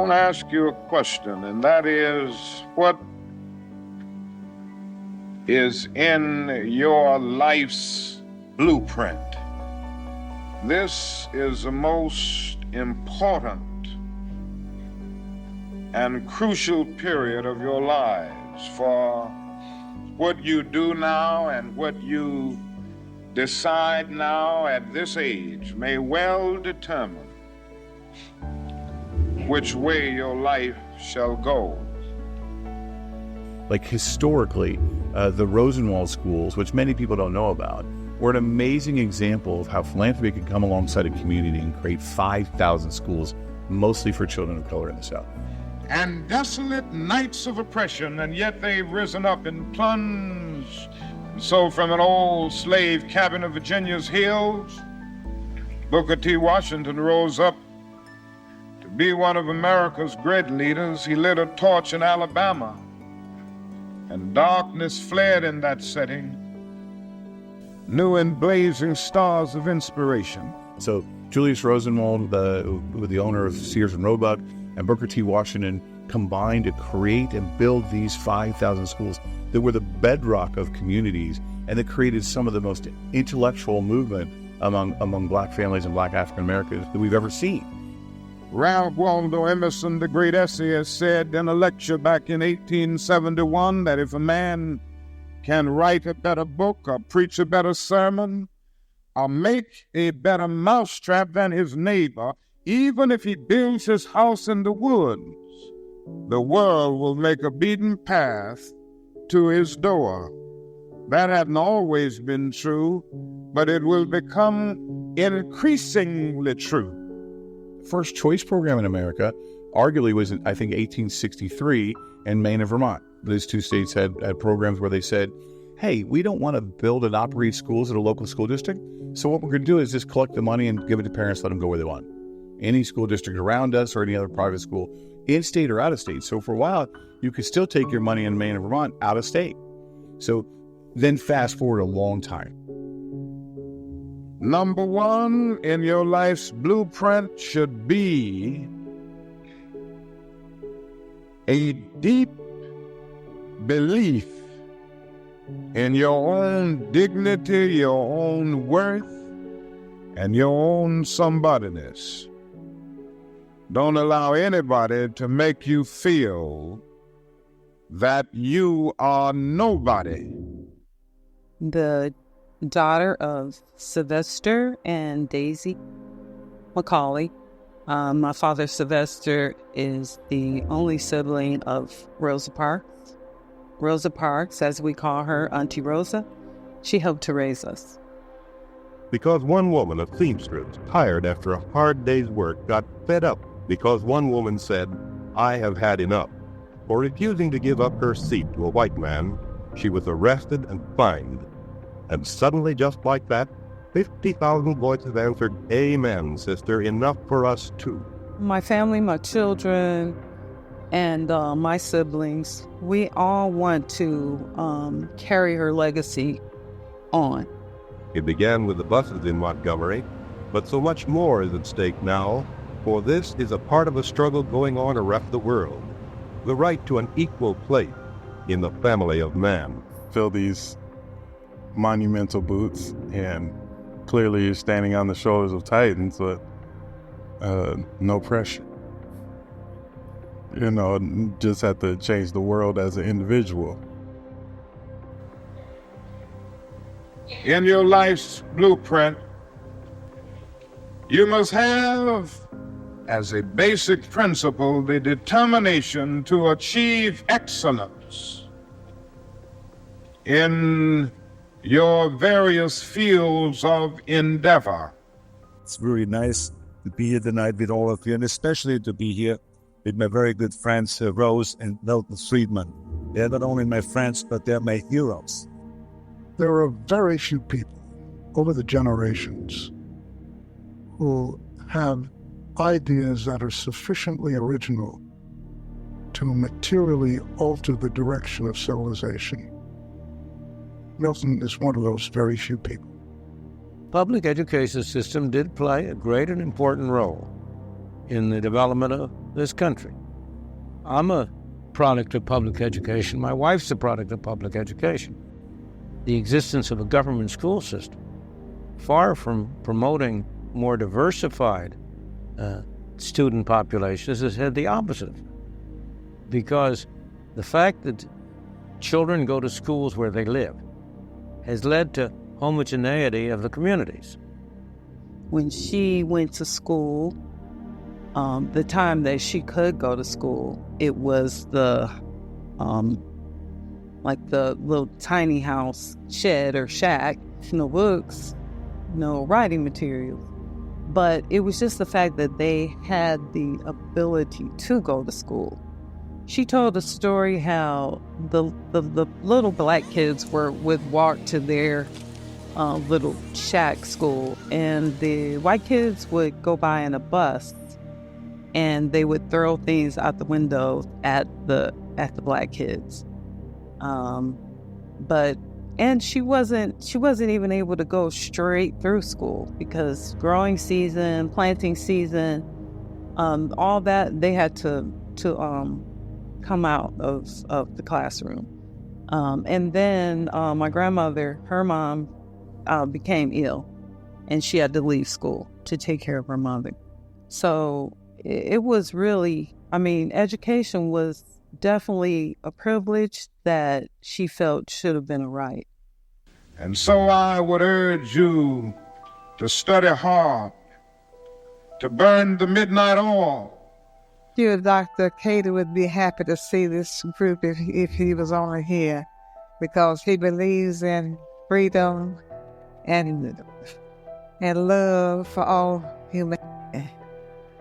want to ask you a question, and that is, what is in your life's blueprint? This is the most important and crucial period of your lives, for what you do now and what you decide now at this age may well determine which way your life shall go. Like historically, the Rosenwald schools, which many people don't know about, were an amazing example of how philanthropy could come alongside a community and create 5,000 schools, mostly for children of color in the South. And desolate nights of oppression, and yet they've risen up and plunged. So from an old slave cabin of Virginia's hills, Booker T. Washington rose up to be one of America's great leaders. He lit a torch in Alabama, and darkness fled in that setting. New and blazing stars of inspiration. So Julius Rosenwald, the owner of Sears and Roebuck, and Booker T. Washington combined to create and build these 5,000 schools that were the bedrock of communities and that created some of the most intellectual movement among black families and black African Americans that we've ever seen. Ralph Waldo Emerson, the great essayist, said in a lecture back in 1871 that if a man can write a better book or preach a better sermon or make a better mousetrap than his neighbor, even if he builds his house in the woods, the world will make a beaten path to his door. That hadn't always been true, but it will become increasingly true. The first choice program in America arguably was, I think, 1863 in Maine and Vermont. Those two states had programs where they said, hey, we don't want to build and operate schools at a local school district, so what we're going to do is just collect the money and give it to parents, let them go where they want. Any school district around us or any other private school, in-state or out-of-state. So for a while, you could still take your money in Maine and Vermont out-of-state. So then fast forward a long time. Number one in your life's blueprint should be a deep belief in your own dignity, your own worth, and your own somebodyness. Don't allow anybody to make you feel that you are nobody. The daughter of Sylvester and Daisy Macaulay. My father, Sylvester, is the only sibling of Rosa Parks. Rosa Parks, as we call her, Auntie Rosa, she helped to raise us. Because one woman, a seamstress, tired after a hard day's work, got fed up because one woman said, I have had enough. For refusing to give up her seat to a white man, she was arrested and fined. And suddenly, just like that, 50,000 voices answered, Amen, sister, enough for us too. My family, my children, and my siblings, we all want to carry her legacy on. It began with the buses in Montgomery, but so much more is at stake now, for this is a part of a struggle going on around the world. The right to an equal place in the family of man. Fill these monumental boots, and clearly you're standing on the shoulders of titans, but no pressure. You know, just have to change the world as an individual. In your life's blueprint, you must have, as a basic principle, the determination to achieve excellence in your various fields of endeavor. It's very nice to be here tonight with all of you, and especially to be here with my very good friends, Rose and Milton Friedman. They're not only my friends, but they're my heroes. There are very few people over the generations who have ideas that are sufficiently original to materially alter the direction of civilization. Milton is one of those very few people. Public education system did play a great and important role in the development of this country. I'm a product of public education. My wife's a product of public education. The existence of a government school system, far from promoting more diversified student populations, has had the opposite effect. Because the fact that children go to schools where they live has led to homogeneity of the communities. When she went to school, the time that she could go to school, it was the little tiny house shed or shack, no books, no writing materials. But it was just the fact that they had the ability to go to school. She told a story how the little black kids would walk to their little shack school, and the white kids would go by in a bus, and they would throw things out the window at the black kids. And she wasn't even able to go straight through school because growing season, planting season, all that, they had to come out of the classroom. And then my grandmother, her mom, became ill, and she had to leave school to take care of her mother. So it was really, education was definitely a privilege that she felt should have been a right. And so I would urge you to study hard, to burn the midnight oil. Dear Dr. Katie would be happy to see this group if he was only here, because he believes in freedom and love for all humanity.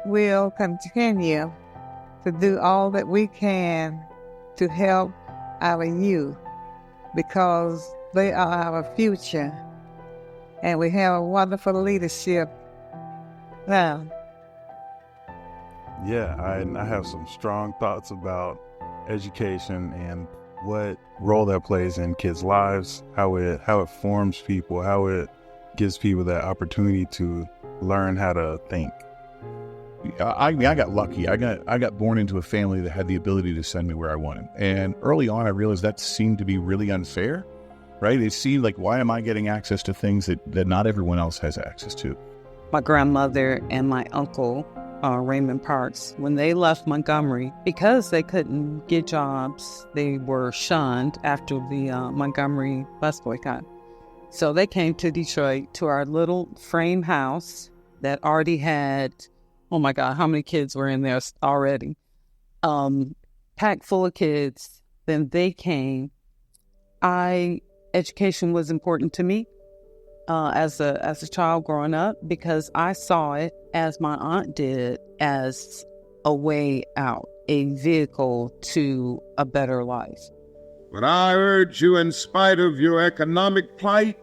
We'll continue to do all that we can to help our youth, because they are our future, and we have a wonderful leadership now. Yeah, I have some strong thoughts about education and what role that plays in kids' lives, how it forms people, how it gives people that opportunity to learn how to think. I got lucky. I got born into a family that had the ability to send me where I wanted. And early on, I realized that seemed to be really unfair, right? It seemed like, why am I getting access to things that not everyone else has access to? My grandmother and my uncle, Raymond Parks, when they left Montgomery, because they couldn't get jobs, they were shunned after the Montgomery bus boycott. So they came to Detroit, to our little frame house that already had, oh my God, how many kids were in there already? Packed full of kids. Then they came. Education was important to me as a child growing up, because I saw it, as my aunt did, as a way out, a vehicle to a better life. But I urge you, in spite of your economic plight,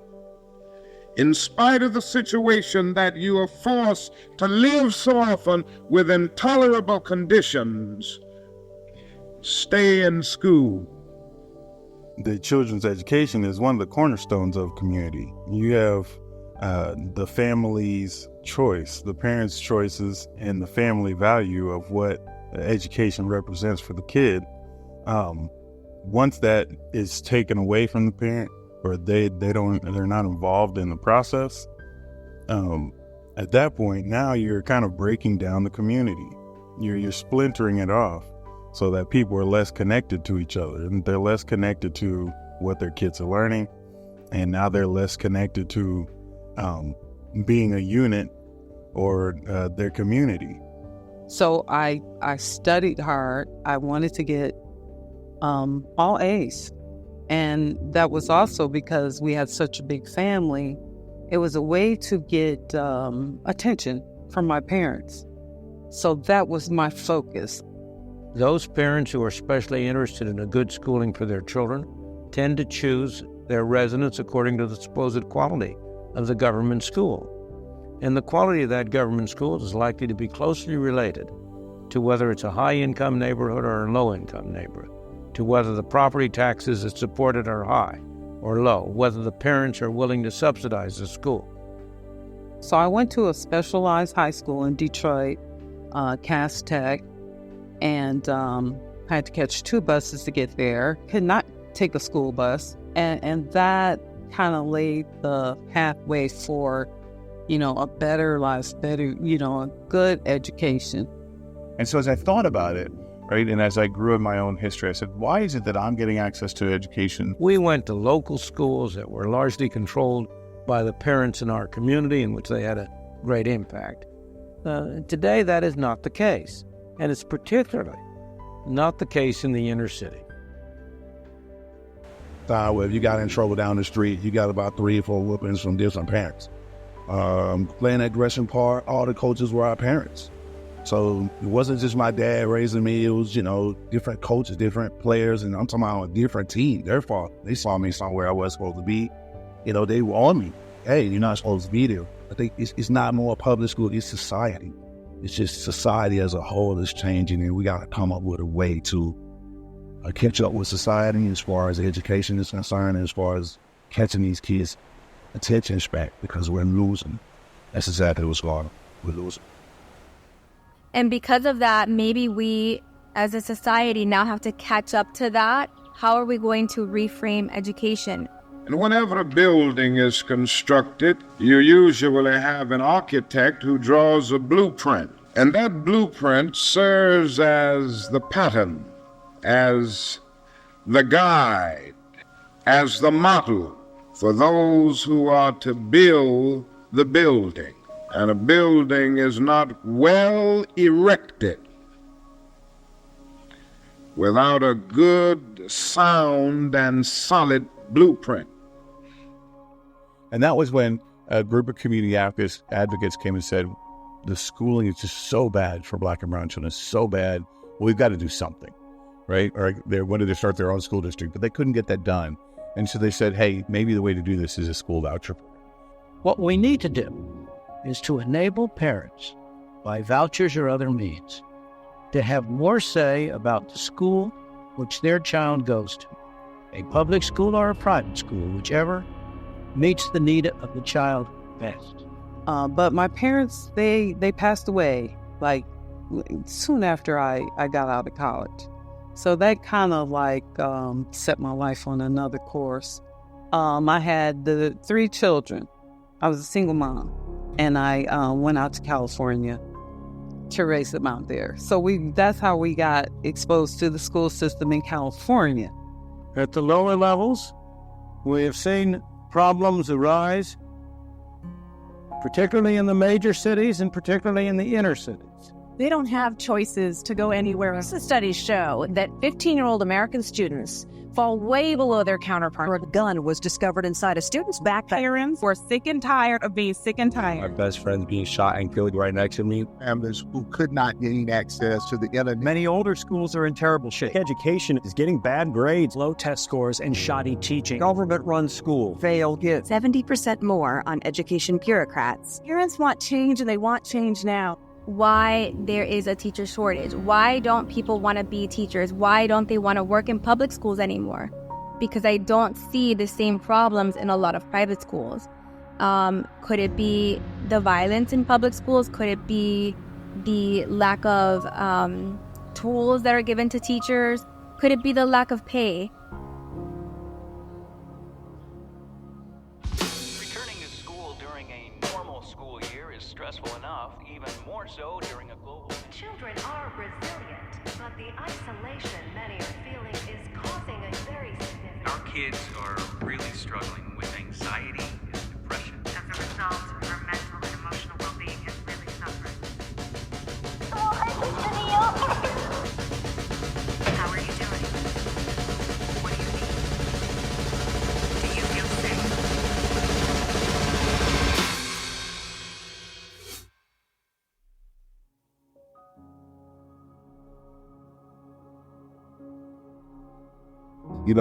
in spite of the situation that you are forced to live so often with intolerable conditions, stay in school. The children's education is one of the cornerstones of community. You have the family's choice, the parents' choices, and the family value of what education represents for the kid. Once that is taken away from the parent, or they're not involved in the process, at that point, now you're kind of breaking down the community. You're splintering it off so that people are less connected to each other, and they're less connected to what their kids are learning, and now they're less connected to being a unit or their community. So I studied hard. I wanted to get all A's. And that was also because we had such a big family. It was a way to get attention from my parents. So that was my focus. Those parents who are especially interested in a good schooling for their children tend to choose their residence according to the supposed quality of the government school. And the quality of that government school is likely to be closely related to whether it's a high-income neighborhood or a low-income neighborhood, to whether the property taxes that supported are high or low, whether the parents are willing to subsidize the school. So I went to a specialized high school in Detroit, Cass Tech, and I had to catch 2 buses to get there. Could not take a school bus, and that kind of laid the pathway for, a better life, a good education. And so as I thought about it, right, and as I grew in my own history, I said, why is it that I'm getting access to education? We went to local schools that were largely controlled by the parents in our community, in which they had a great impact. Today, that is not the case, and it's particularly not the case in the inner city. If you got in trouble down the street, you got about 3 or 4 whoopings from different parents. Playing that dressing part, all the coaches were our parents. So it wasn't just my dad raising me, it was, different coaches, different players, and I'm talking about a different team. Their fault. They saw me somewhere I wasn't supposed to be. They were on me. Hey, you're not supposed to be there. I think it's not more public school, it's society. It's just society as a whole is changing, and we got to come up with a way to catch up with society as far as education is concerned, as far as catching these kids' attention back, because we're losing. That's exactly what's going on. We're losing. And because of that, maybe we as a society now have to catch up to that. How are we going to reframe education? And whenever a building is constructed, you usually have an architect who draws a blueprint. And that blueprint serves as the pattern, as the guide, as the model for those who are to build the building. And a building is not well erected without a good, sound, and solid blueprint. And that was when a group of community advocates came and said, the schooling is just so bad for Black and brown children. It's so bad. Well, we've got to do something, right? Or they wanted to start their own school district, but they couldn't get that done. And so they said, hey, maybe the way to do this is a school voucher. What we need to do is to enable parents, by vouchers or other means, to have more say about the school which their child goes to, a public school or a private school, whichever meets the need of the child best. But my parents, they passed away soon after I got out of college. So that kind of set my life on another course. I had the 3 children. I was a single mom, and I went out to California to raise them out there. So that's how we got exposed to the school system in California. At the lower levels, we have seen problems arise, particularly in the major cities and particularly in the inner cities. They don't have choices to go anywhere else. The studies show that 15-year-old American students fall way below their counterparts. A gun was discovered inside a student's backpack. Parents were sick and tired of being sick and tired. My best friend's being shot and killed right next to me. Families who could not gain access to the internet. Many older schools are in terrible shape. Education is getting bad grades, low test scores, and shoddy teaching. Government-run school failed kids. 70% more on education bureaucrats. Parents want change, and they want change now. Why there is a teacher shortage. Why don't people want to be teachers? Why don't they want to work in public schools anymore? Because I don't see the same problems in a lot of private schools. Could it be the violence in public schools? Could it be the lack of tools that are given to teachers? Could it be the lack of pay? Returning to school during a normal school year is stressful enough, even more so during a global... Children are resilient, but the isolation many are feeling is causing a very significant... Our kids are really struggling with anxiety and depression. As a result, our mental and emotional well-being has really suffered. How are you doing? What do you need? Do you feel safe?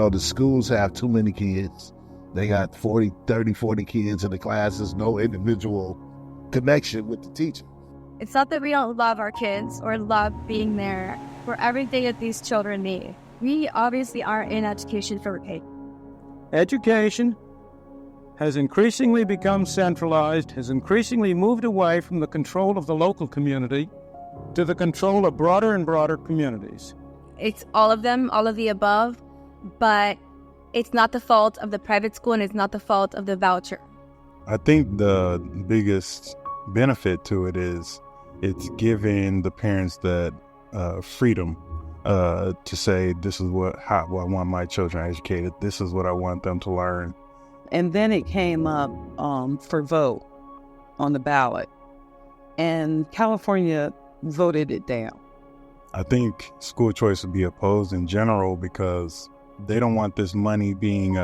The schools have too many kids. They got 40 kids in the classes, no individual connection with the teacher. It's not that we don't love our kids or love being there for everything that these children need. We obviously are in education for pay. Education has increasingly become centralized, has increasingly moved away from the control of the local community, to the control of broader and broader communities. It's all of them, all of the above, but it's not the fault of the private school and it's not the fault of the voucher. I think the biggest benefit to it is it's giving the parents that freedom to say, this is how I want my children educated. This is what I want them to learn. And then it came up for vote on the ballot. And California voted it down. I think school choice would be opposed in general because they don't want this money being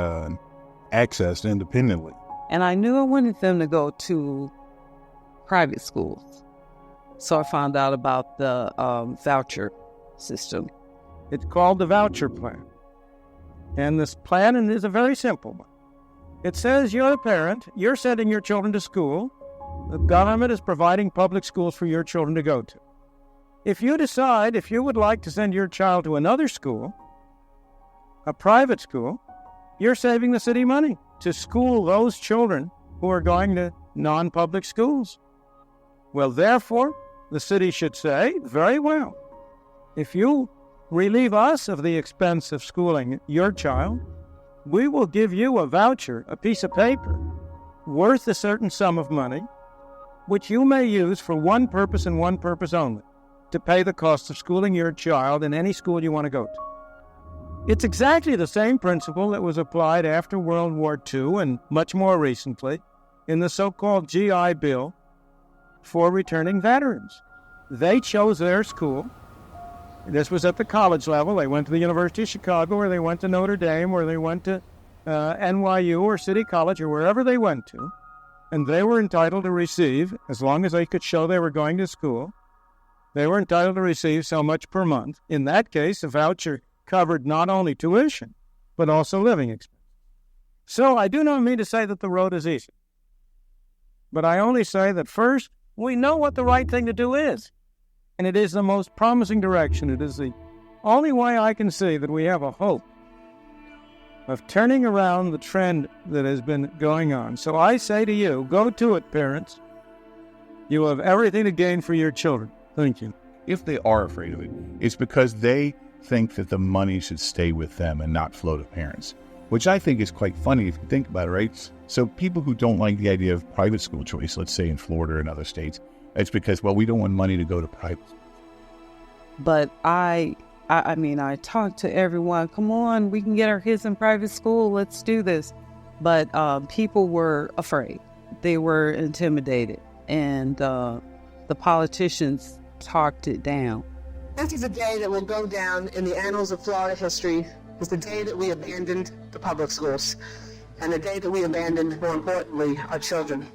accessed independently. And I knew I wanted them to go to private schools. So I found out about the voucher system. It's called the voucher plan. And this plan is a very simple one. It says you're a parent, you're sending your children to school. The government is providing public schools for your children to go to. If you decide if you would like to send your child to another school, a private school, you're saving the city money to school those children who are going to non-public schools. Well, therefore, the city should say, very well, if you relieve us of the expense of schooling your child, we will give you a voucher, a piece of paper, worth a certain sum of money, which you may use for one purpose and one purpose only, to pay the cost of schooling your child in any school you want to go to. It's exactly the same principle that was applied after World War II and much more recently in the so-called GI Bill for returning veterans. They chose their school. This was at the college level. They went to the University of Chicago, or they went to Notre Dame, or they went to NYU or City College, or wherever they went to, and they were entitled to receive, as long as they could show they were going to school, they were entitled to receive so much per month. In that case, a voucher covered not only tuition, but also living expenses. So I do not mean to say that the road is easy, but I only say that first, we know what the right thing to do is, and it is the most promising direction. It is the only way I can see that we have a hope of turning around the trend that has been going on. So I say to you, go to it, parents. You have everything to gain for your children. Thank you. If they are afraid of it, it's because they think that the money should stay with them and not flow to parents, which I think is quite funny if you think about it, right? So people who don't like the idea of private school choice, let's say in Florida and other states, it's because, well, we don't want money to go to private schools. But I mean, I talked to everyone, come on, we can get our kids in private school, let's do this. But people were afraid. They were intimidated. And the politicians talked it down. This is a day that will go down in the annals of Florida history as the day that we abandoned the public schools and the day that we abandoned, more importantly, our children.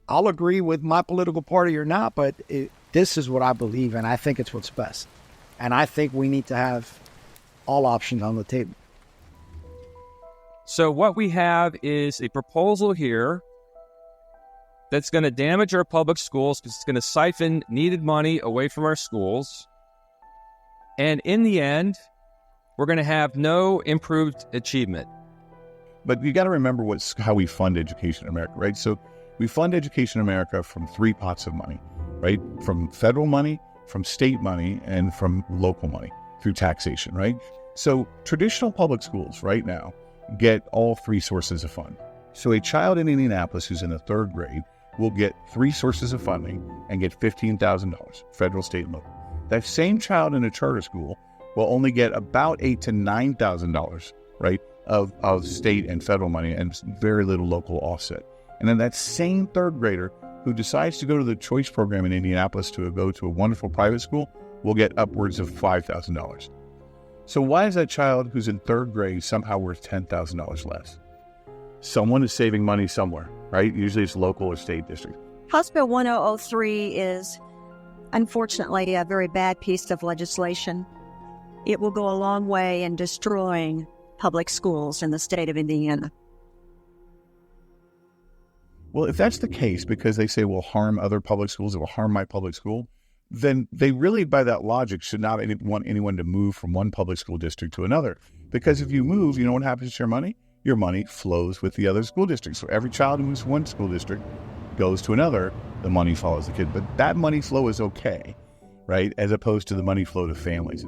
I'll agree with my political party or not, but this is what I believe, and I think it's what's best. And I think we need to have all options on the table. So what we have is a proposal here that's going to damage our public schools because it's going to siphon needed money away from our schools. And in the end, we're going to have no improved achievement. But you got to remember how we fund education in America, right? So we fund education in America from three pots of money, right? From federal money, from state money, and from local money through taxation, right? So traditional public schools right now get all three sources of fund. So a child in Indianapolis who's in the third grade will get three sources of funding and get $15,000, federal, state, and local. That same child in a charter school will only get about $8,000 to $9,000, right, of state and federal money and very little local offset. And then that same third grader who decides to go to the choice program in Indianapolis to go to a wonderful private school will get upwards of $5,000. So why is that child who's in third grade somehow worth $10,000 less? Someone is saving money somewhere, right? Usually it's local or state district. House Bill 1003 is unfortunately a very bad piece of legislation. It will go a long way in destroying public schools in the state of Indiana. Well, if that's the case, because they say will harm other public schools, it will harm my public school, then they really, by that logic, should not want anyone to move from one public school district to another. Because if you move, you know what happens to your money? Your money flows with the other school districts. So every child who moves from one school district goes to another, the money follows the kid. But that money flow is okay, right? As opposed to the money flow to families.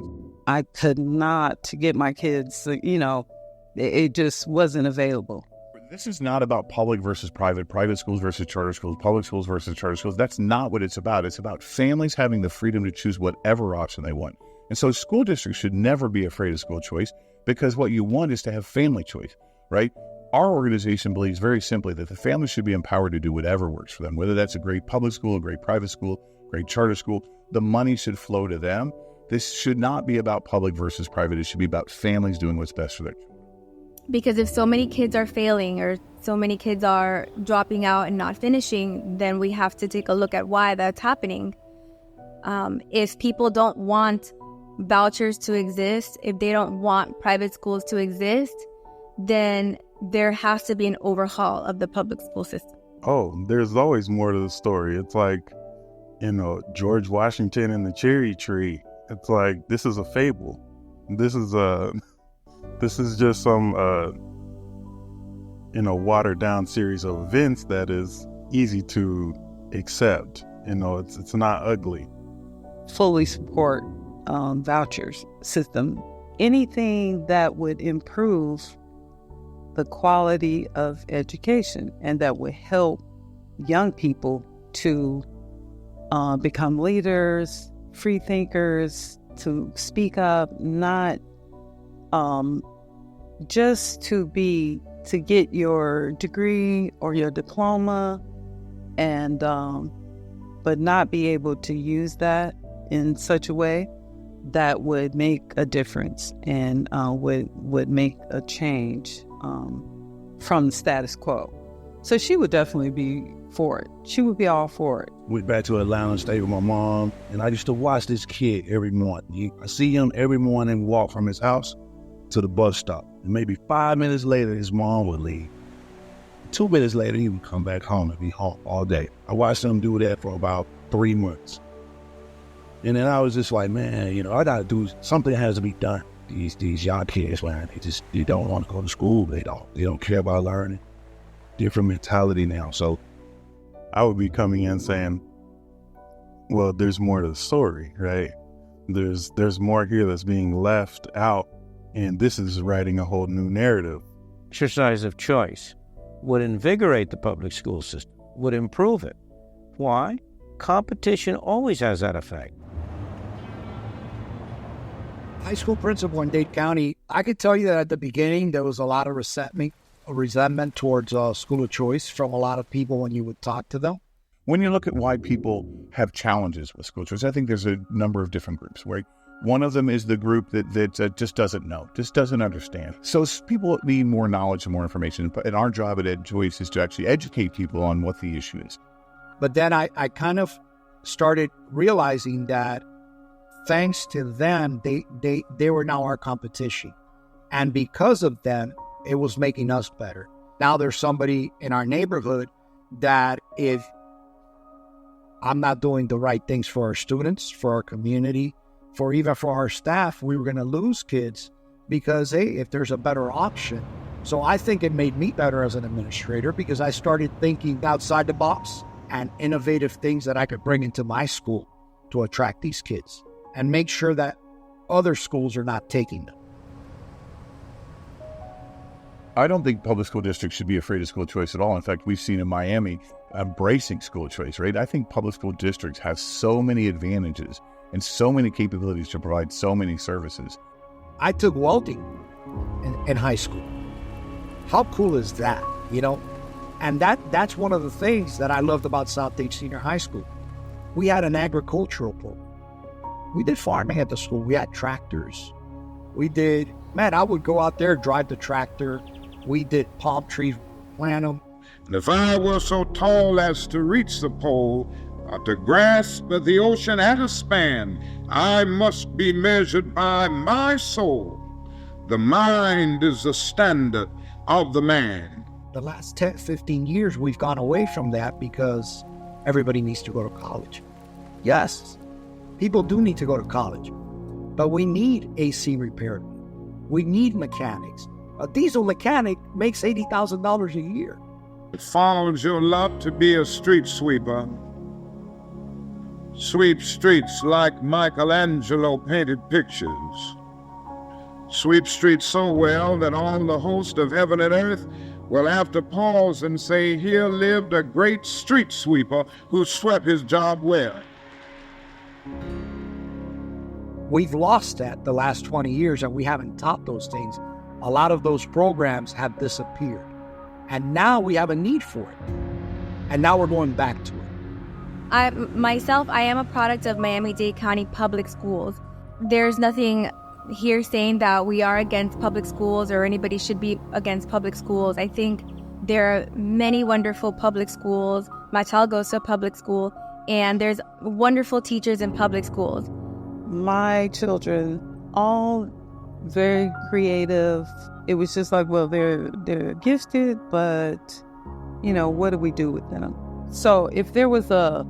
I could not get my kids, it just wasn't available. This is not about public versus private schools versus charter schools, public schools versus charter schools. That's not what it's about. It's about families having the freedom to choose whatever option they want. And so school districts should never be afraid of school choice, because what you want is to have family choice, right? Our organization believes very simply that the family should be empowered to do whatever works for them, whether that's a great public school, a great private school, great charter school. The money should flow to them. This should not be about public versus private. It should be about families doing what's best for their children. Because if so many kids are failing or so many kids are dropping out and not finishing, then we have to take a look at why that's happening. If people don't want vouchers to exist, if they don't want private schools to exist, then there has to be an overhaul of the public school system. Oh, there's always more to the story. It's like, George Washington and the cherry tree. It's like, this is a fable. This is just some, watered down series of events that is easy to accept. It's not ugly. Fully support vouchers system. Anything that would improve the quality of education and that would help young people to become leaders, free thinkers, to speak up, not just to get your degree or your diploma, and but not be able to use that in such a way that would make a difference and would make a change from the status quo. So she would definitely be for it. She would be all for it. Went back to Atlanta, stayed with my mom, and I used to watch this kid every morning. I see him every morning walk from his house to the bus stop. And maybe 5 minutes later, his mom would leave. 2 minutes later, he would come back home and be home all day. I watched him do that for about 3 months. And then I was just like, man, I got to do something has to be done. These young kids, man, they don't want to go to school. They don't care about learning. Different mentality now. So I would be coming in saying, well, there's more to the story, right? There's more here that's being left out, and this is writing a whole new narrative. Exercise of choice would invigorate the public school system, would improve it. Why? Competition always has that effect. High school principal in Dade County, I could tell you that at the beginning there was a lot of resentment towards school of choice from a lot of people when you would talk to them. When you look at why people have challenges with school choice, I think there's a number of different groups, right? One of them is the group that just doesn't know, just doesn't understand. So people need more knowledge and more information. And our job at EdChoice is to actually educate people on what the issue is. But then I kind of started realizing that thanks to them, they were now our competition. And because of them, it was making us better. Now there's somebody in our neighborhood that if I'm not doing the right things for our students, for our community, even for our staff, we were going to lose kids because, hey, if there's a better option. So I think it made me better as an administrator because I started thinking outside the box and innovative things that I could bring into my school to attract these kids and make sure that other schools are not taking them. I don't think public school districts should be afraid of school choice at all. In fact, we've seen in Miami embracing school choice, right? I think public school districts have so many advantages and so many capabilities to provide so many services. I took welding in high school. How cool is that, And that's one of the things that I loved about South Dade Senior High School. We had an agricultural program. We did farming at the school. We had tractors. I would go out there, drive the tractor. We did palm trees, plant them. And if I were so tall as to reach the pole, or to grasp the ocean at a span, I must be measured by my soul. The mind is the standard of the man. The last 10, 15 years, we've gone away from that because everybody needs to go to college. Yes, people do need to go to college, but we need AC repair. We need mechanics. A diesel mechanic makes $80,000 a year. It follows your lot to be a street sweeper. Sweep streets like Michelangelo painted pictures. Sweep streets so well that all the host of heaven and earth will have to pause and say, here lived a great street sweeper who swept his job well. We've lost that the last 20 years, and we haven't taught those things. A lot of those programs have disappeared. And now we have a need for it. And now we're going back to it. I am a product of Miami-Dade County Public Schools. There's nothing here saying that we are against public schools or anybody should be against public schools. I think there are many wonderful public schools. My child goes to a public school, and there's wonderful teachers in public schools. My children, all very creative. It was just like, well, they're gifted, but, what do we do with them? So if there was a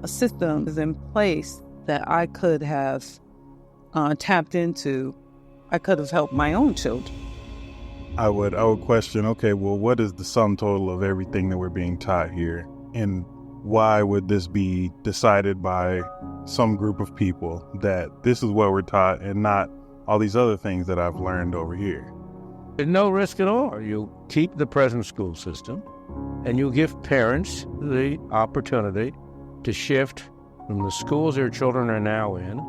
system in place that I could have tapped into, I could have helped my own children. I would question, okay, well, what is the sum total of everything that we're being taught here? And why would this be decided by some group of people that this is what we're taught and not all these other things that I've learned over here? There's no risk at all. You keep the present school system, and you give parents the opportunity to shift from the schools their children are now in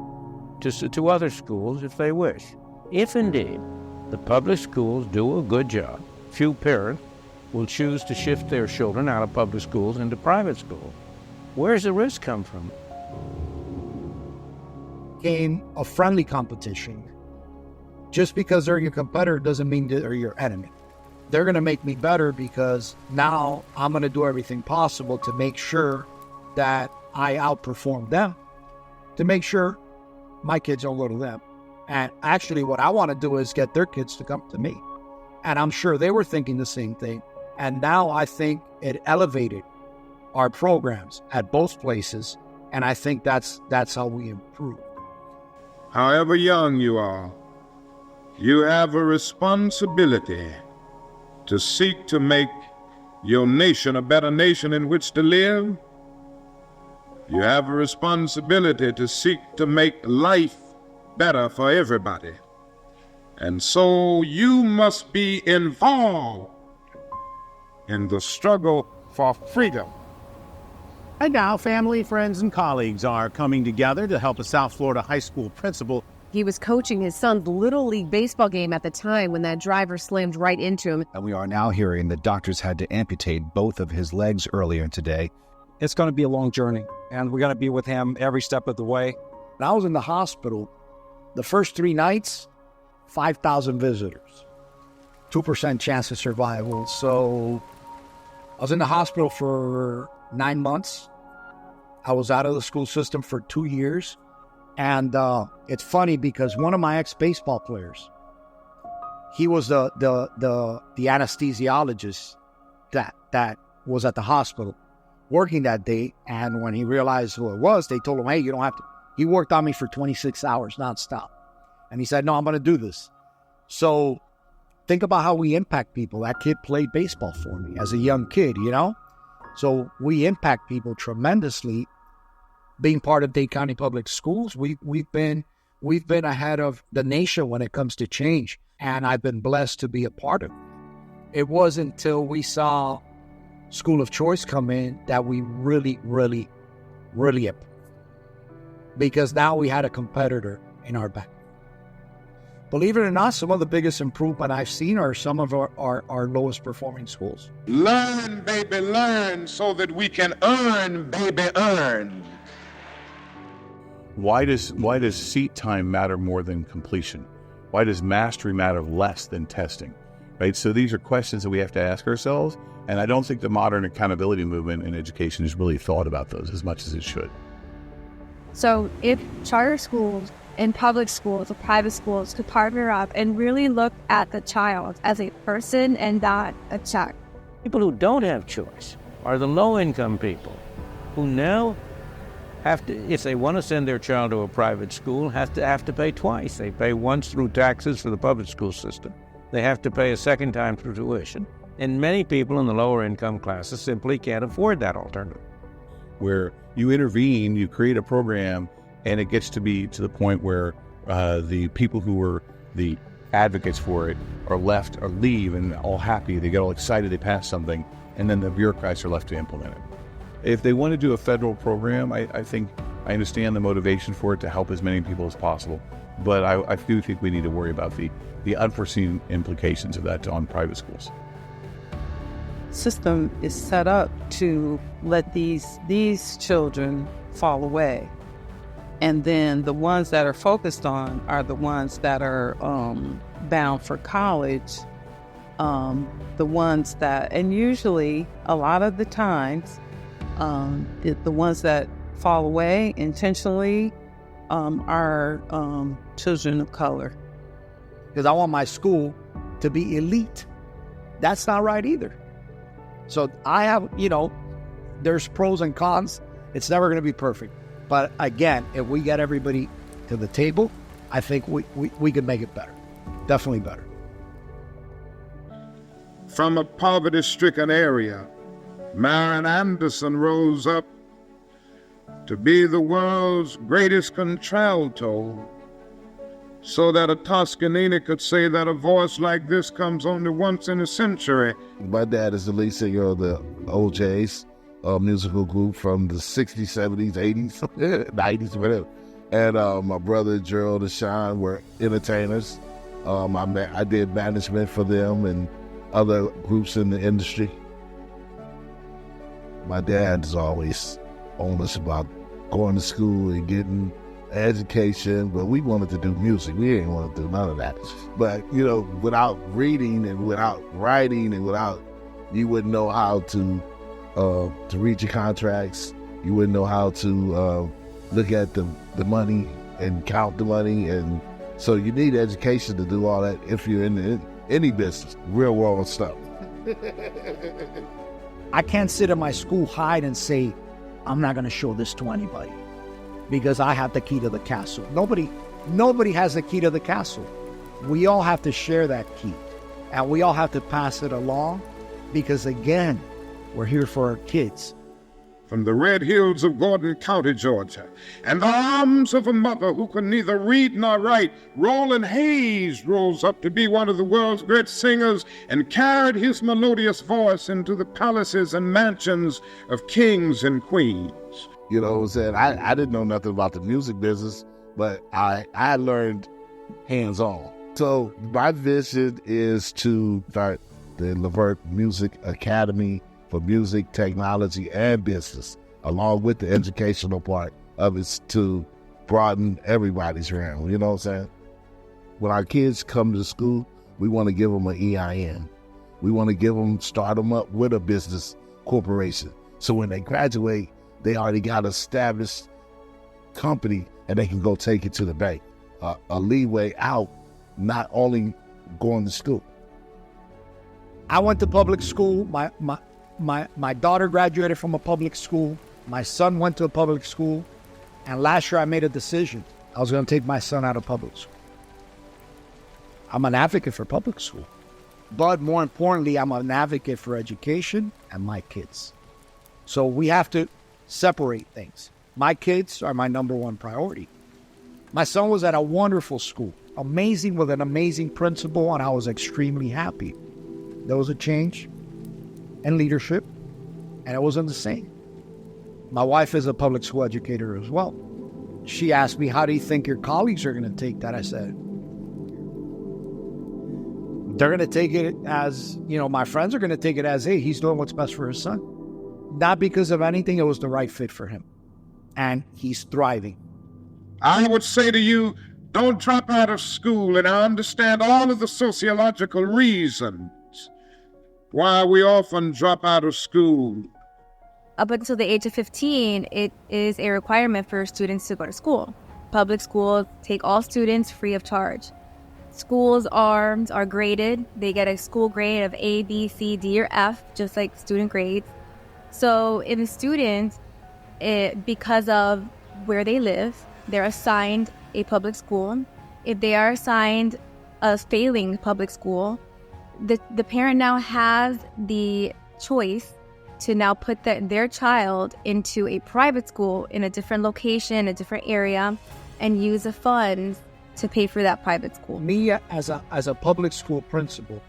to other schools if they wish. If indeed the public schools do a good job, few parents will choose to shift their children out of public schools into private schools. Where's the risk come from? Game of friendly competition. Just because they're your competitor doesn't mean they're your enemy. They're going to make me better because now I'm going to do everything possible to make sure that I outperform them, to make sure my kids don't go to them. And actually what I want to do is get their kids to come to me. And I'm sure they were thinking the same thing. And now I think it elevated our programs at both places. And I think that's how we improve. However young you are, you have a responsibility to seek to make your nation a better nation in which to live. You have a responsibility to seek to make life better for everybody. And so you must be involved in the struggle for freedom. And now family, friends, and colleagues are coming together to help a South Florida high school principal. He was coaching his son's Little League baseball game at the time when that driver slammed right into him. And we are now hearing that doctors had to amputate both of his legs earlier today. It's going to be a long journey, and we're going to be with him every step of the way. When I was in the hospital, the first 3 nights, 5,000 visitors, 2% chance of survival. So I was in the hospital for 9 months. I was out of the school system for 2 years. And it's funny because one of my ex-baseball players, he was the anesthesiologist that was at the hospital working that day. And when he realized who it was, they told him, hey, you don't have to. He worked on me for 26 hours nonstop. And he said, no, I'm going to do this. So think about how we impact people. That kid played baseball for me as a young kid, So we impact people tremendously. Being part of Dade County Public Schools, we've been ahead of the nation when it comes to change, and I've been blessed to be a part of it. It wasn't until we saw School of Choice come in that we really improved, because now we had a competitor in our back. Believe it or not, some of the biggest improvement I've seen are some of our lowest performing schools. Learn, baby, learn, so that we can earn, baby, earn. Why does seat time matter more than completion? Why does mastery matter less than testing? Right? So these are questions that we have to ask ourselves, and I don't think the modern accountability movement in education has really thought about those as much as it should. So if charter schools and public schools or private schools could partner up and really look at the child as a person and not a check. People who don't have choice are the low-income people who now have to, if they want to send their child to a private school, have to pay twice. They pay once through taxes for the public school system. They have to pay a second time through tuition. And many people in the lower income classes simply can't afford that alternative. where you intervene, you create a program, and it gets to be to the point where the people who were the advocates for it are left or leave and all happy. They get all excited, they pass something, and then the bureaucrats are left to implement it. If they want to do a federal program, I think I understand the motivation for it to help as many people as possible. But I do think we need to worry about the unforeseen implications of that on private schools. System is set up to let these children fall away. And then the ones that are focused on are the ones that are bound for college. The ones that, and usually a lot of the times, the ones that fall away intentionally are children of color. Because I want my school to be elite. That's not right either. So I have, there's pros and cons. It's never going to be perfect. But again, if we get everybody to the table, I think we can make it better. Definitely better. From a poverty-stricken area, Marian Anderson rose up to be the world's greatest contralto, so that a Toscanini could say that a voice like this comes only once in a century. My dad is the lead singer of the OJ's musical group from the 60s, 70s, 80s, 90s, whatever. And my brother Gerald and Sean were entertainers. I did management for them and other groups in the industry. My dad is always on us about going to school and getting education, but we wanted to do music. We didn't want to do none of that. But, without reading and without writing and you wouldn't know how to read your contracts. You wouldn't know how to look at the money and count the money. And so you need education to do all that if you're in any business, real world stuff. I can't sit in my school, hide and say, I'm not going to show this to anybody because I have the key to the castle. Nobody has the key to the castle. We all have to share that key and we all have to pass it along because, again, we're here for our kids. From the red hills of Gordon County, Georgia, and the arms of a mother who can neither read nor write, Roland Hayes rose up to be one of the world's great singers and carried his melodious voice into the palaces and mansions of kings and queens. You know what I'm saying? I didn't know nothing about the music business, but I learned hands-on. So my vision is to start the Levert Music Academy for music, technology, and business, along with the educational part of it to broaden everybody's realm. You know what I'm saying? When our kids come to school, we want to give them an EIN. We want to start them up with a business corporation. So when they graduate, they already got an established company and they can go take it to the bank. A leeway out, not only going to school. I went to public school. My daughter graduated from a public school. My son went to a public school. And last year I made a decision. I was going to take my son out of public school. I'm an advocate for public school. But more importantly, I'm an advocate for education and my kids. So we have to separate things. My kids are my number one priority. My son was at a wonderful school, amazing, with an amazing principal, and I was extremely happy. There was a change in leadership, and it wasn't the same. My wife is a public school educator as well. She asked me, how do you think your colleagues are going to take that? I said, they're going to take it as, my friends are going to take it as, hey, he's doing what's best for his son. Not because of anything, it was the right fit for him. And he's thriving. I would say to you, don't drop out of school, and I understand all of the sociological reasons why we often drop out of school. Up until the age of 15, it is a requirement for students to go to school. Public schools take all students free of charge. Schools are graded. They get a school grade of A, B, C, D, or F, just like student grades. So if a student, because of where they live, they're assigned a public school. If they are assigned a failing public school, the parent now has the choice to now put their child into a private school in a different location, a different area, and use the funds to pay for that private school. Me, as a public school principal,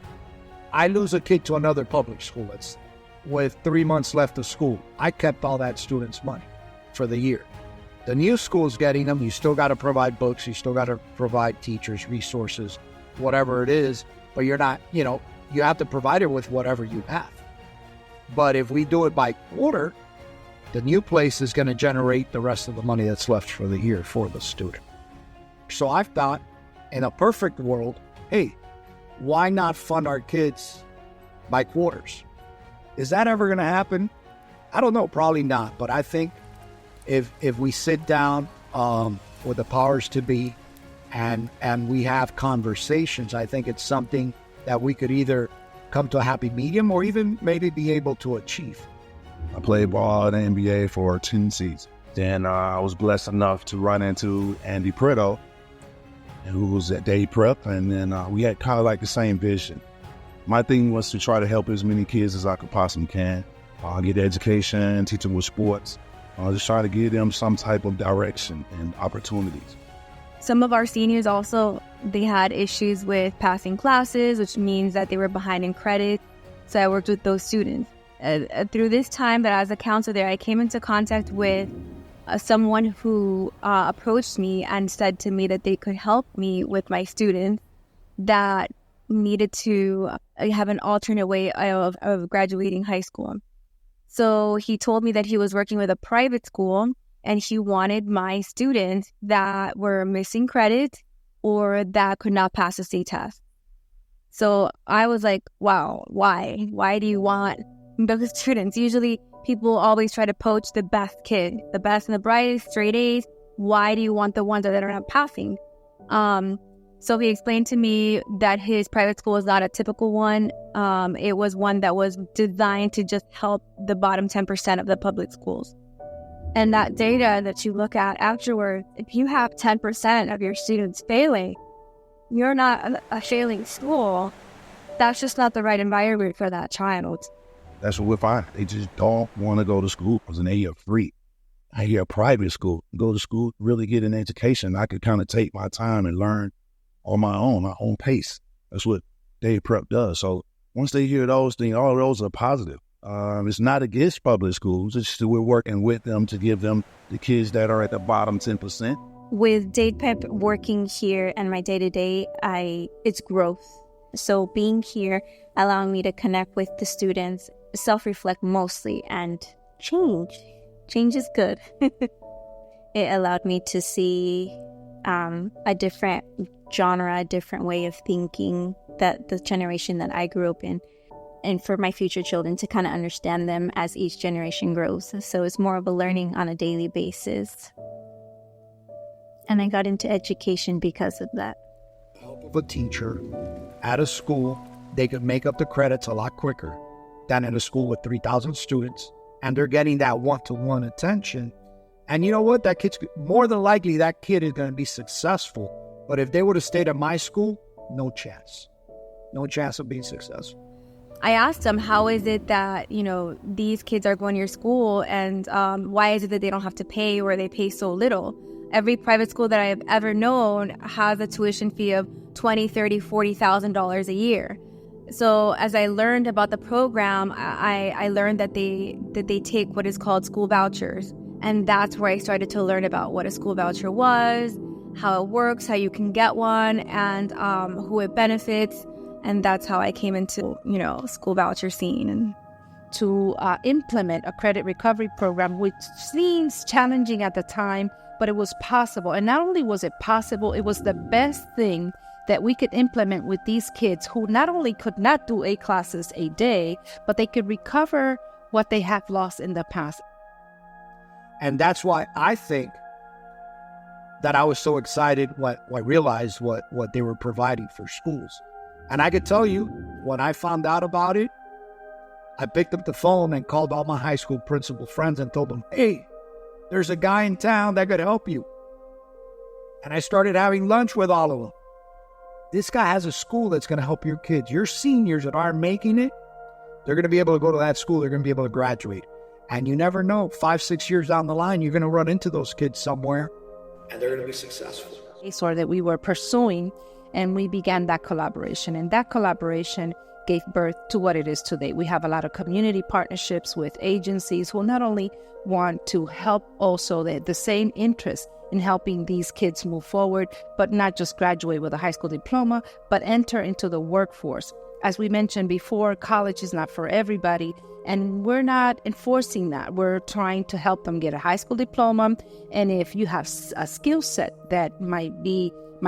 I lose a kid to another public school that's with 3 months left of school. I kept all that student's money for the year. The new school's getting them. You still got to provide books. You still got to provide teachers, resources, whatever it is. But you're not, you have to provide it with whatever you have. But if we do it by quarter, the new place is going to generate the rest of the money that's left for the year for the student. So I've thought, in a perfect world, hey, why not fund our kids by quarters? Is that ever going to happen? I don't know, probably not. But I think if we sit down with the powers to be and we have conversations, I think it's something that we could either come to a happy medium or even maybe be able to achieve. I played ball in the NBA for 10 seasons. Then I was blessed enough to run into Andy Pretto, who was at Day Prep, and then we had kind of like the same vision. My thing was to try to help as many kids as I could possibly can, get education, teach them with sports, just try to give them some type of direction and opportunities. Some of our seniors also, they had issues with passing classes, which means that they were behind in credit. So I worked with those students. Through this time that as a counselor there, I came into contact with someone who approached me and said to me that they could help me with my students that needed to have an alternate way of graduating high school. So he told me that he was working with a private school and he wanted my students that were missing credit or that could not pass a state test. So I was like, wow, why? Why do you want those students? Usually people always try to poach the best kid, the best and the brightest, straight A's. Why do you want the ones that are not passing? So he explained to me that his private school was not a typical one. It was one that was designed to just help the bottom 10% of the public schools. And that data that you look at afterwards, if you have 10% of your students failing, you're not a failing school. That's just not the right environment for that child. That's what we find. They just don't want to go to school because they are free. I hear a private school, go to school, really get an education. I could kind of take my time and learn on my own pace. That's what Day Prep does. So once they hear those things, all of those are positive. It's not against public schools. It's just we're working with them to give them the kids that are at the bottom 10%. With Day Prep working here and my day-to-day, it's growth. So being here, allowing me to connect with the students, self-reflect mostly, and change. Change is good. It allowed me to see a different genre, a different way of thinking that the generation that I grew up in, and for my future children to kind of understand them as each generation grows. So it's more of a learning on a daily basis. And I got into education because of that. Help of a teacher at a school, they could make up the credits a lot quicker than in a school with 3,000 students. And they're getting that one-to-one attention. And you know what? That kid's more than likely that kid is going to be successful. But if they would have stayed at my school, no chance. No chance of being successful. I asked them, how is it that, these kids are going to your school and why is it that they don't have to pay or they pay so little? Every private school that I have ever known has a tuition fee of $20,000, $30,000, $40,000 a year. So as I learned about the program, I learned that they take what is called school vouchers. And that's where I started to learn about what a school voucher was, how it works, how you can get one, and who it benefits. And that's how I came into, school voucher scene. And to implement a credit recovery program, which seems challenging at the time, but it was possible. And not only was it possible, it was the best thing that we could implement with these kids who not only could not do 8 classes a day, but they could recover what they have lost in the past. And that's why I think that I was so excited when I realized what they were providing for schools. And I could tell you, when I found out about it, I picked up the phone and called all my high school principal friends and told them, hey, there's a guy in town that could help you. And I started having lunch with all of them. This guy has a school that's going to help your kids. Your seniors that aren't making it, They're going to be able to go to that school. They're going to be able to graduate. And you never know, 5-6 years down the line, you're going to run into those kids somewhere, and they're going to be successful. Or that we were pursuing, and we began that collaboration. And that collaboration gave birth to what it is today. We have a lot of community partnerships with agencies who not only want to help also the same interest in helping these kids move forward, but not just graduate with a high school diploma, but enter into the workforce. As we mentioned before, college is not for everybody, and we're not enforcing that. We're trying to help them get a high school diploma, and if you have a skill set that might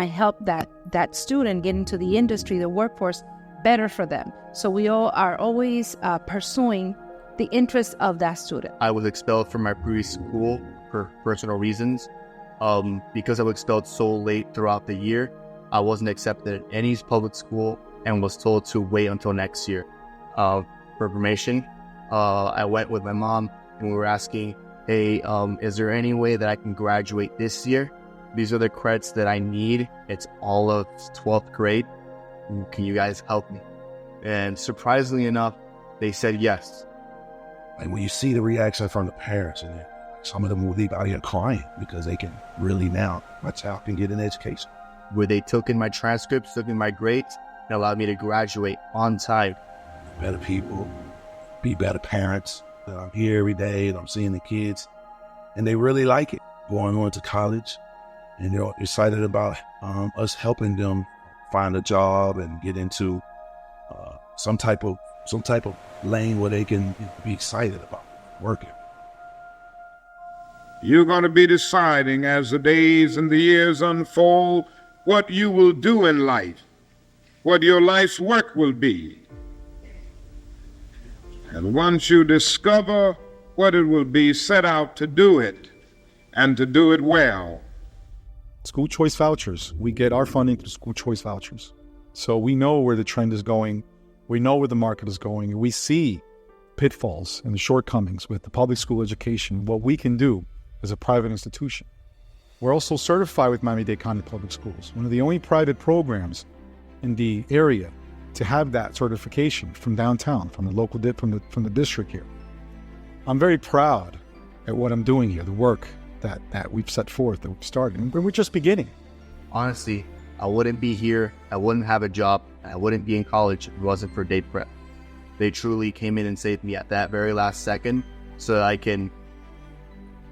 help that student get into the industry, the workforce, better for them. So we all are always pursuing the interest of that student. I was expelled from my previous school for personal reasons. Because I was expelled so late throughout the year, I wasn't accepted at any public school and was told to wait until next year for promotion. I went with my mom and we were asking, hey, is there any way that I can graduate this year? These are the credits that I need. It's all of 12th grade. Can you guys help me? And surprisingly enough, they said yes. And when you see the reaction from the parents, and some of them will leave out here crying because they can really now, that's how I can get an education. Where they took in my transcripts, took in my grades, and allowed me to graduate on time. Better people, be better parents. I'm here every day and I'm seeing the kids, and they really like it. Going on to college, and they're excited about us helping them find a job and get into some type of lane where they can be excited about working. You're going to be deciding as the days and the years unfold what you will do in life, what your life's work will be. And once you discover what it will be, set out to do it and to do it well. School choice vouchers. We get our funding through school choice vouchers. So we know where the trend is going. We know where the market is going. We see pitfalls and the shortcomings with the public school education, what we can do as a private institution. We're also certified with Miami-Dade County Public Schools, one of the only private programs in the area to have that certification from downtown, from the local from the district here. I'm very proud at what I'm doing here, the work that we've set forth, that we've started, and we're just beginning. Honestly, I wouldn't be here, I wouldn't have a job, and I wouldn't be in college if it wasn't for Dade Prep. They truly came in and saved me at that very last second so that I can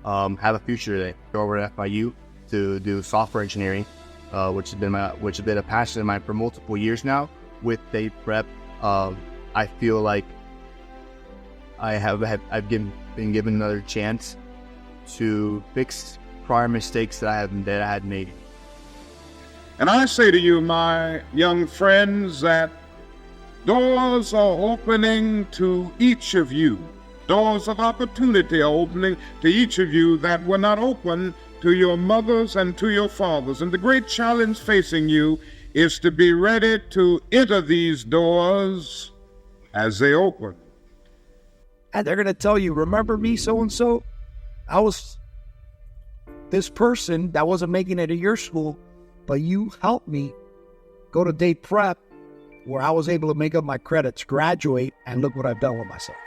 have a future today. Go over to FIU to do software engineering, which has been a passion of mine for multiple years now. With Dade Prep, I feel like I've been given another chance to fix prior mistakes that I had made. And I say to you, my young friends, that doors are opening to each of you. Doors of opportunity are opening to each of you that were not open to your mothers and to your fathers. And the great challenge facing you is to be ready to enter these doors as they open. And they're going to tell you, remember me, so-and-so? I was this person that wasn't making it at your school, but you helped me go to Dade Prep, where I was able to make up my credits, graduate, and look what I've done with myself.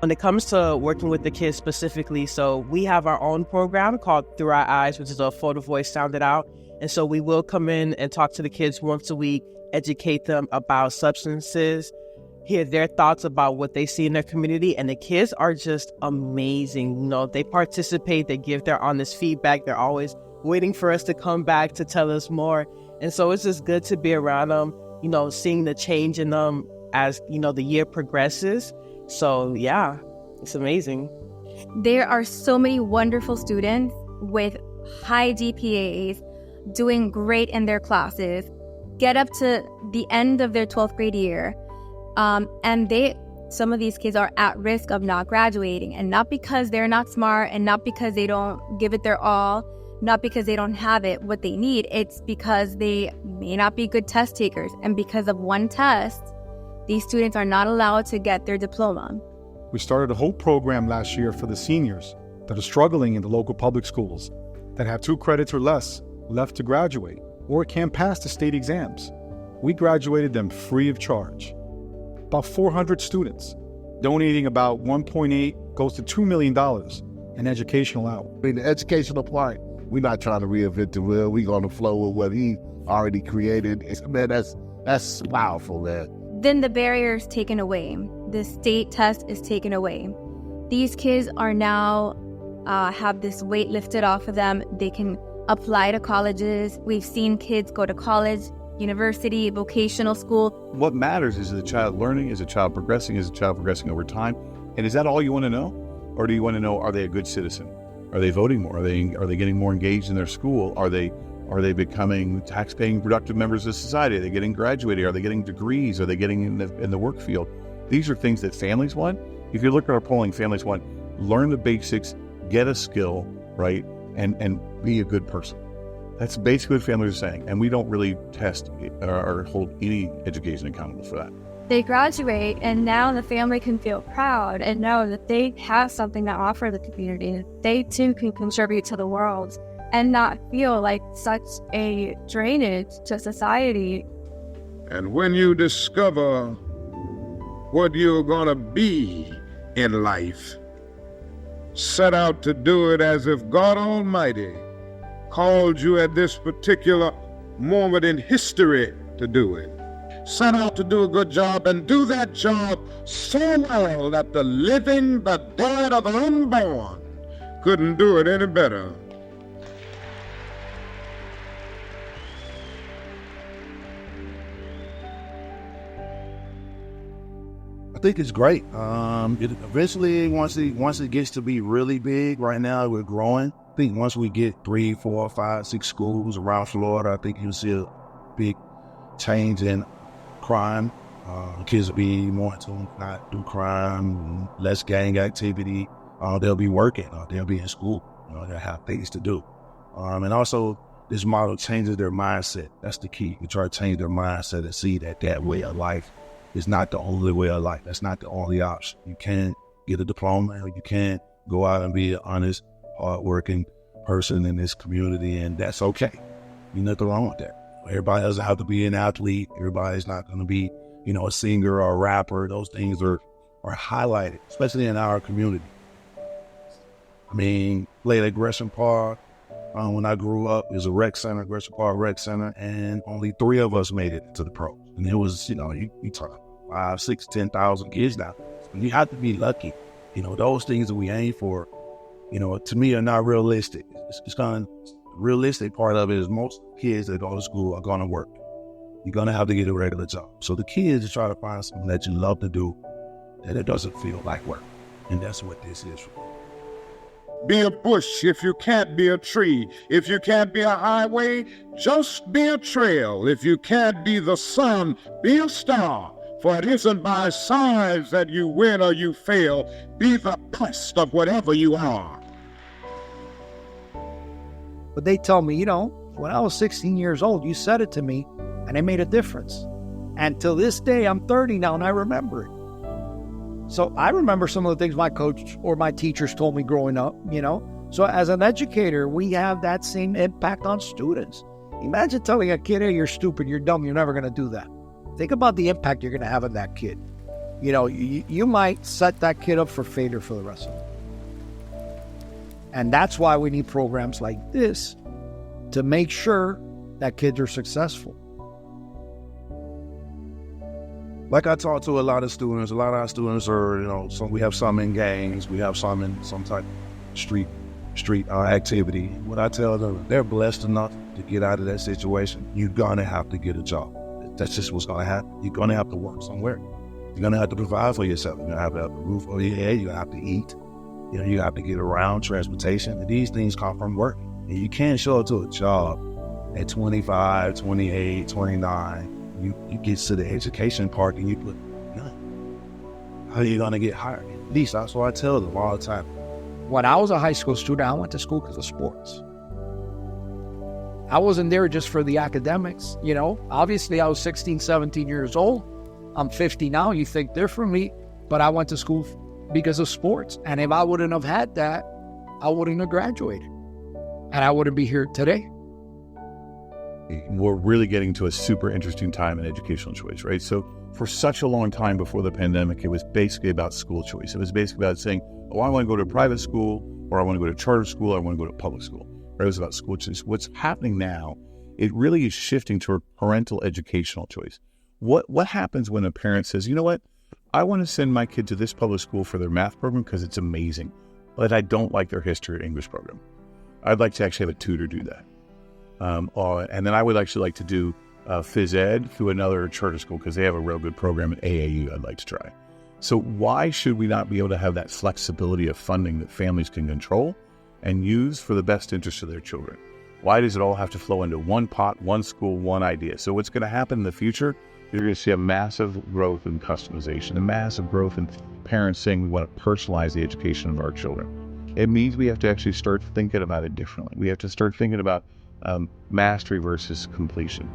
When it comes to working with the kids specifically, so we have our own program called Through Our Eyes, which is a photo voice sounded out. And so we will come in and talk to the kids once a week, educate them about substances, hear their thoughts about what they see in their community. And the kids are just amazing. You know, they participate, they give their honest feedback. They're always waiting for us to come back to tell us more. And so it's just good to be around them, you know, seeing the change in them as, you know, the year progresses. So yeah, it's amazing. There are so many wonderful students with high GPAs doing great in their classes, get up to the end of their 12th grade year, and some of these kids are at risk of not graduating, and not because they're not smart and not because they don't give it their all, not because they don't have what they need. It's because they may not be good test takers, and because of one test, these students are not allowed to get their diploma. We started a whole program last year for the seniors that are struggling in the local public schools, that have 2 credits or less left to graduate, or can't pass the state exams. We graduated them free of charge. About 400 students, donating about 1.8 goes to $2 million in educational hours. In the educational part, we're not trying to reinvent the wheel. We're going to flow with what he already created. Man, that's powerful, man. Then the barrier is taken away. The state test is taken away. These kids are now have this weight lifted off of them. They can apply to colleges. We've seen kids go to college, university, vocational school. What matters is the child learning, is the child progressing, is the child progressing over time? And is that all you want to know? Or do you want to know, are they a good citizen? Are they voting more? Are they getting more engaged in their school? Are they becoming tax-paying productive members of society? Are they getting graduated? Are they getting degrees? Are they getting in the work field? These are things that families want. If you look at our polling, families want learn the basics, get a skill, right? And be a good person. That's basically what families are saying. And we don't really test or hold any education accountable for that. They graduate, and now the family can feel proud and know that they have something to offer the community. They too can contribute to the world and not feel like such a drainage to society. And when you discover what you're going to be in life, set out to do it as if God Almighty called you at this particular moment in history to do it. Set out to do a good job and do that job so well that the living, the dead, or the unborn couldn't do it any better. I think it's great. Eventually, once it gets to be really big, right now we're growing. I think once we get 3, 4, 5, 6 schools around Florida, I think you'll see a big change in crime. Kids will be more to not do crime, less gang activity. They'll be working, they'll be in school. They'll have things to do. And also, this model changes their mindset. That's the key. We try to change their mindset and see that way of life is not the only way of life. That's not the only option. You can't get a diploma, or you can't go out and be an honest, hardworking person in this community, and that's okay. There's nothing wrong with that. Everybody doesn't have to be an athlete. Everybody's not going to be, a singer or a rapper. Those things are highlighted, especially in our community. I mean, played at Gresham Park. When I grew up, it was a rec center, Gresham Park Rec Center, and only 3 of us made it to the pros. And it was, you talk 5, 6, 10,000 kids now. You have to be lucky. Those things that we aim for, to me are not realistic. It's kind of realistic part of it is most kids that go to school are going to work. You're going to have to get a regular job. So the key is to try to find something that you love to do, that it doesn't feel like work. And that's what this is for. Be a bush if you can't be a tree. If you can't be a highway, just be a trail. If you can't be the sun, be a star. For it isn't by size that you win or you fail. Be the best of whatever you are. But they tell me, when I was 16 years old, you said it to me, and it made a difference. And till this day, I'm 30 now, and I remember it. So I remember some of the things my coach or my teachers told me growing up, So as an educator, we have that same impact on students. Imagine telling a kid, hey, you're stupid, you're dumb, you're never going to do that. Think about the impact you're going to have on that kid. You might set that kid up for failure for the rest of them. And that's why we need programs like this to make sure that kids are successful. Like I talk to a lot of students, a lot of our students are, we have some in gangs, we have some in some type of street activity. What I tell them, they're blessed enough to get out of that situation. You're going to have to get a job. That's just what's going to happen. You're going to have to work somewhere. You're going to have to provide for yourself. You're going to have to have a roof over your head. You're going to have to eat. You have to get around, transportation. And these things come from work. And you can't show up to a job at 25, 28, 29. You get to the education part and you put none. How are you going to get hired? At least that's what I tell them all the time. When I was a high school student, I went to school because of sports. I wasn't there just for the academics, Obviously, I was 16, 17 years old. I'm 50 now. You think differently. But I went to school because of sports. And if I wouldn't have had that, I wouldn't have graduated. And I wouldn't be here today. we're really getting to a super interesting time in educational choice, right? So for such a long time before the pandemic, it was basically about school choice. It was basically about saying, oh, I want to go to a private school, or I want to go to charter school, or I want to go to public school. Right? It was about school choice. What's happening now, it really is shifting toward parental educational choice. What happens when a parent says, you know what, I want to send my kid to this public school for their math program because it's amazing, but I don't like their history or English program. I'd like to actually have a tutor do that. And then I would actually like to do phys ed through another charter school because they have a real good program at AAU I'd like to try. So why should we not be able to have that flexibility of funding that families can control and use for the best interest of their children? Why does it all have to flow into one pot, one school, one idea? So what's going to happen in the future, you're going to see a massive growth in customization, a massive growth in parents saying we want to personalize the education of our children. It means we have to actually start thinking about it differently. We have to start thinking about mastery versus completion,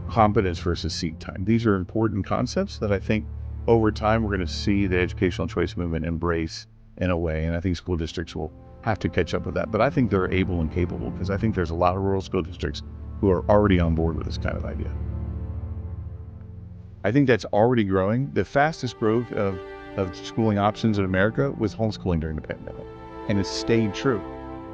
competence versus seat time. These are important concepts that I think over time we're going to see the educational choice movement embrace in a way, and I think school districts will have to catch up with that. But I think they're able and capable because I think there's a lot of rural school districts who are already on board with this kind of idea. I think that's already growing. The fastest growth of schooling options in America was homeschooling during the pandemic, and it's stayed true,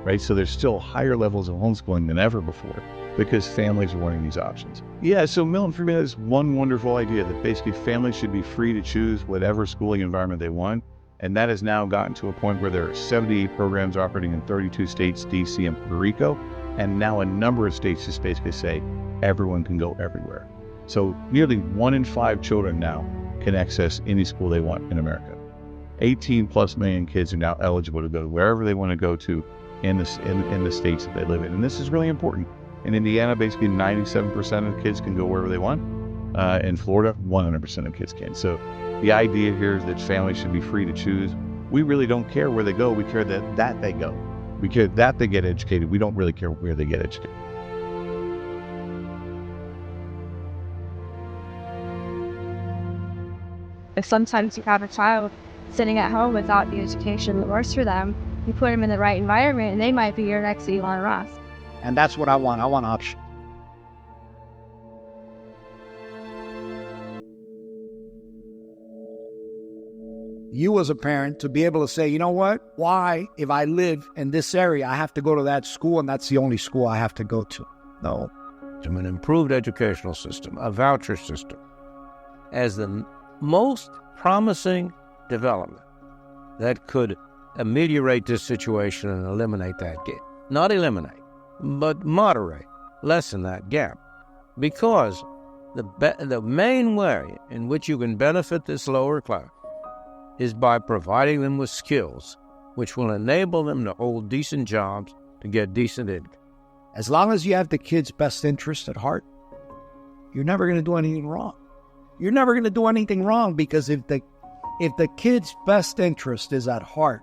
right? So there's still higher levels of homeschooling than ever before because families are wanting these options. Yeah, so Milton Friedman has one wonderful idea that basically families should be free to choose whatever schooling environment they want, and that has now gotten to a point where there are 78 programs operating in 32 states, DC and Puerto Rico, and now a number of states just basically say everyone can go everywhere. So nearly 1 in 5 children now can access any school they want in America. 18+ million kids are now eligible to go wherever they want to go to in the states that they live in. And this is really important. In Indiana, basically 97% of kids can go wherever they want. In Florida, 100% of kids can. So the idea here is that families should be free to choose. We really don't care where they go. We care that they go. We care that they get educated. We don't really care where they get educated. If sometimes you have a child sitting at home without the education that works for them, you put them in the right environment and they might be your next Elon Musk. And that's what I want. I want option. You as a parent to be able to say, you know what? Why, if I live in this area, I have to go to that school and that's the only school I have to go to? No. An improved educational system, a voucher system, as the most promising development that could ameliorate this situation and eliminate that gap. Not eliminate, but moderate, lessen that gap. Because the main way in which you can benefit this lower class is by providing them with skills which will enable them to hold decent jobs to get decent income. As long as you have the kid's best interest at heart, you're never going to do anything wrong. You're never going to do anything wrong because if the kid's best interest is at heart,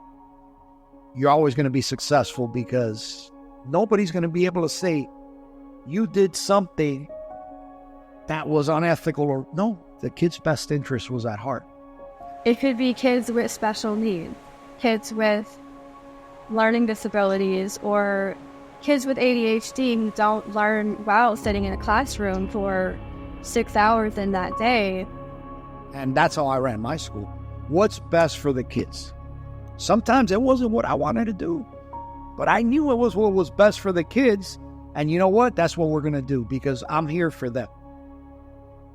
you're always going to be successful because nobody's going to be able to say you did something that was unethical or no, the kid's best interest was at heart. It could be kids with special needs, kids with learning disabilities, or kids with ADHD who don't learn well sitting in a classroom for 6 hours in that day. And that's how I ran my school. What's best for the kids? Sometimes it wasn't what I wanted to do, but I knew it was what was best for the kids. And you know what? That's what we're going to do because I'm here for them.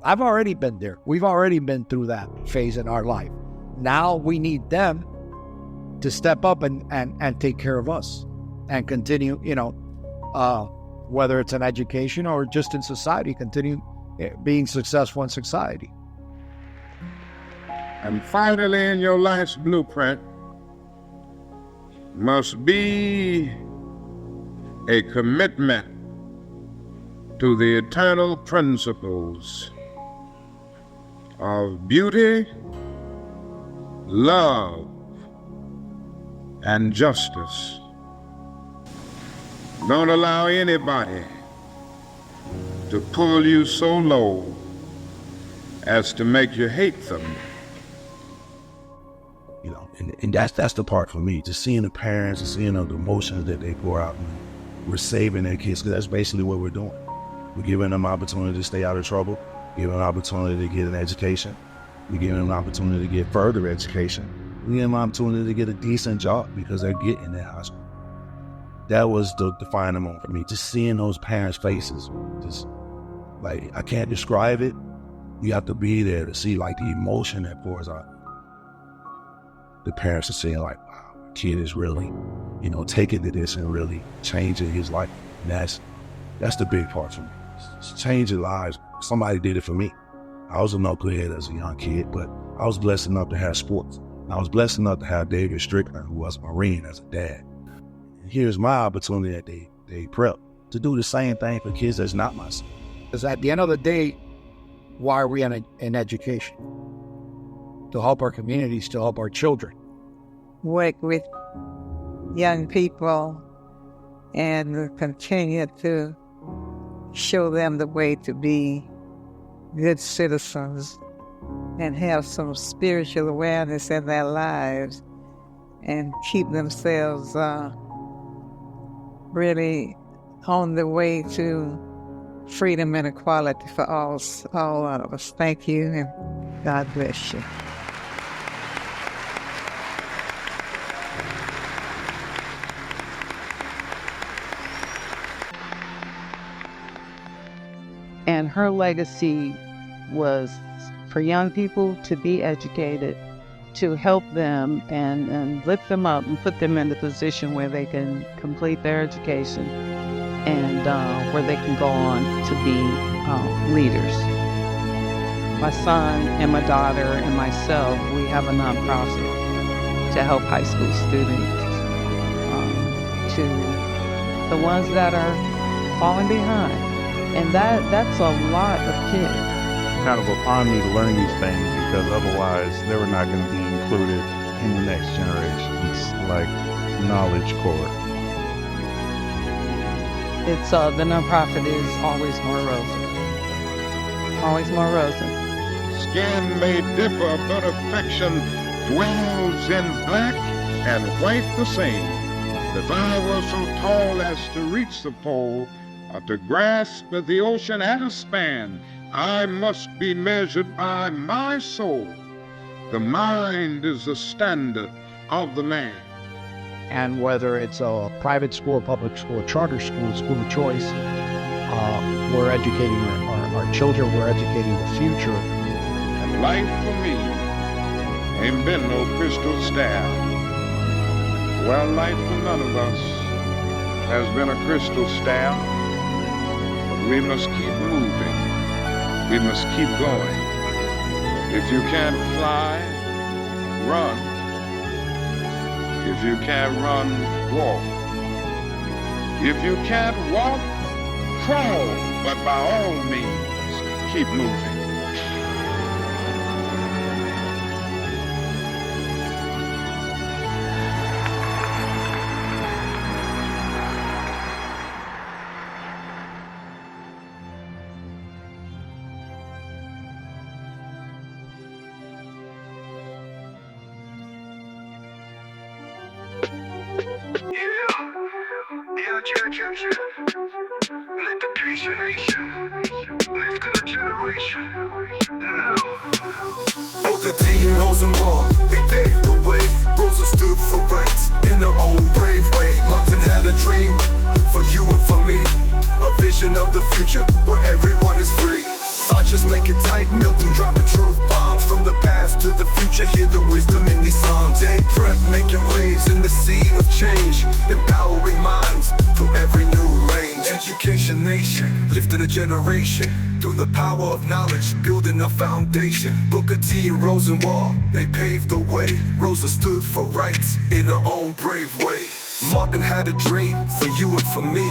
I've already been there. We've already been through that phase in our life. Now we need them to step up and take care of us and continue, whether it's in education or just in society, continue being successful in society. And finally, in your life's blueprint must be a commitment to the eternal principles of beauty, love, and justice. Don't allow anybody to pull you so low as to make you hate them. And that's the part for me, just seeing the parents and seeing the emotions that they pour out. And we're saving their kids, because that's basically what we're doing. We're giving them opportunity to stay out of trouble, giving them opportunity to get an education. We're giving them an opportunity to get further education. We give them an opportunity to get a decent job because they're getting that high school. That was the defining moment for me. Just seeing those parents' faces, just like, I can't describe it. You have to be there to see like the emotion that pours out. The parents are saying like, wow, my kid is really, taking to this and really changing his life. And that's the big part for me. It's changing lives. Somebody did it for me. I was a knucklehead as a young kid, but I was blessed enough to have sports. I was blessed enough to have David Strickland, who was a Marine, as a dad. And here's my opportunity that they prep to do the same thing for kids that's not my son. Because at the end of the day, why are we in education? To help our communities, to help our children. Work with young people and continue to show them the way to be good citizens and have some spiritual awareness in their lives and keep themselves really on the way to freedom and equality for all of us. Thank you, and God bless you. And her legacy was for young people to be educated, to help them and lift them up and put them in the position where they can complete their education and where they can go on to be leaders. My son and my daughter and myself, we have a nonprofit to help high school students, to the ones that are falling behind. And that's a lot of kids. Kind of upon me to learn these things because otherwise they were not going to be included in the next generation. It's like knowledge core. It's the nonprofit is always more rosy. Always more rosy. Skin may differ, but affection dwells in black and white the same. If I were so tall as to reach the pole, or to grasp the ocean at a span, I must be measured by my soul. The mind is the standard of the man. And whether it's a private school, public school, charter school, school of choice, we're educating our children, we're educating the future. And life for me ain't been no crystal staff. Well, life for none of us has been a crystal staff. We must keep moving. We must keep going. If you can't fly, run. If you can't run, walk. If you can't walk, crawl. But by all means, keep moving. Both the D and Rose and Wall, they paved the way. Rosa stood for rights in her own brave way. London had a dream for you and for me, a vision of the future where everyone is free. Vouchers make it tight, Milton dropping truth bombs from the past to the future. Hear the wisdom in these songs. Day prep making waves in the sea of change, empowering minds through every new range. Education nation, lifting a generation through the power of knowledge, building a foundation. Booker T and Rosenwald, they paved the way. Rosa stood for rights in her own brave way. Martin had a dream for you and for me,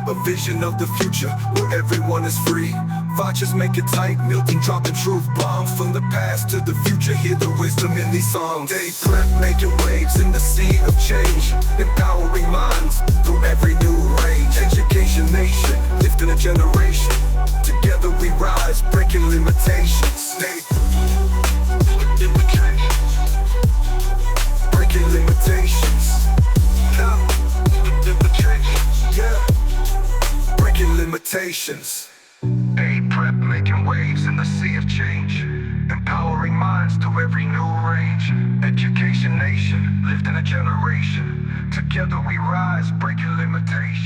a vision of the future where everyone is free. Vouchers make it tight, Milton dropping truth bombs from the past to the future. Hear the wisdom in these songs. Day prep making waves in the sea of change, empowering minds through every new range. Education nation, lifting a generation. Together we rise, breaking limitations. Breaking limitations. Yeah. Breaking limitations. empowering minds to every new range. Education nation, lifting a generation. Together we rise, breaking limitations.